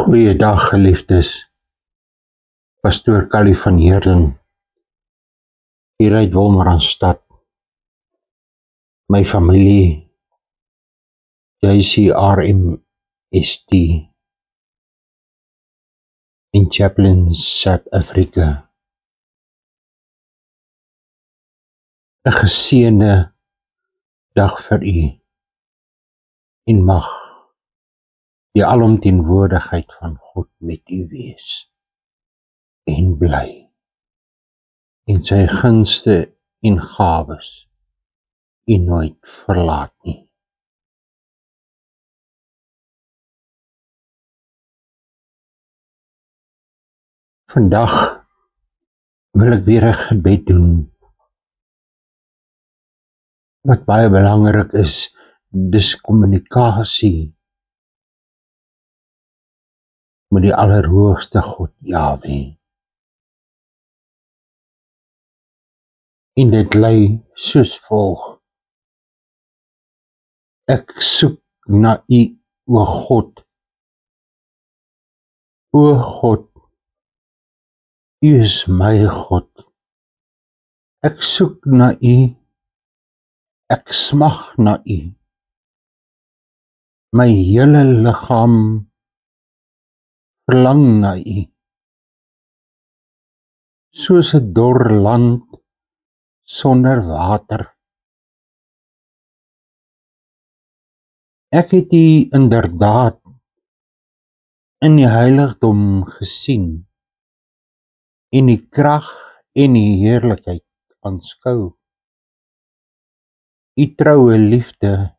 Goeiedag geliefdes, Pastoor Callie van Heerden, hier uit Wolmaranstad, my familie, JCRMST, in Chaplin, South Africa. 'n geseënde dag vir u, en mag die alomteenwoordigheid van God met u wees, en bly, en sy gunste en gawes u nooit verlaat nie. Vandag wil ek weer 'n gebed doen, wat baie belangrik is, dis kommunikasie met die Allerhoogste God, Jahwe. En dit lei soos volg: ek soek na u, o God. O God, u is my God. Ek soek na u, ek smag na u. My hele liggaam verlang na u, soos 'n dor land sonder water. Ek het u inderdaad in die heiligdom gesien, en die krag en die heerlikheid aanskou. U troue liefde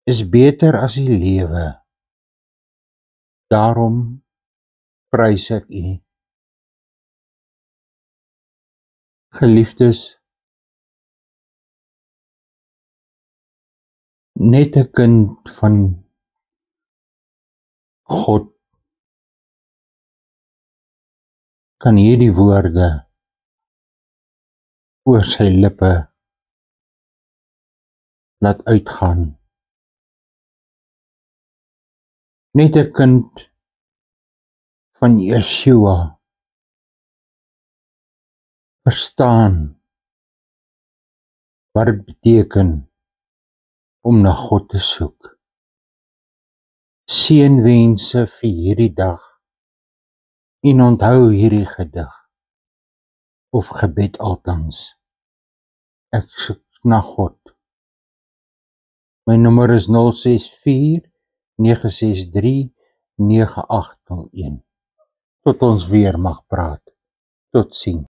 is beter as die lewe, daarom prys ek u. Geliefdes, net 'n kind van God kan hierdie woorde oor sy lippe laat uitgaan. Net 'n kind van Yeshua verstaan wat dit beteken om na God te soek. Seënwense vir hierdie dag, en onthou hierdie gedig, of gebed althans. Ek soek na God. My nommer is 064 963 9801. Tot ons weer mag praat. Totsiens.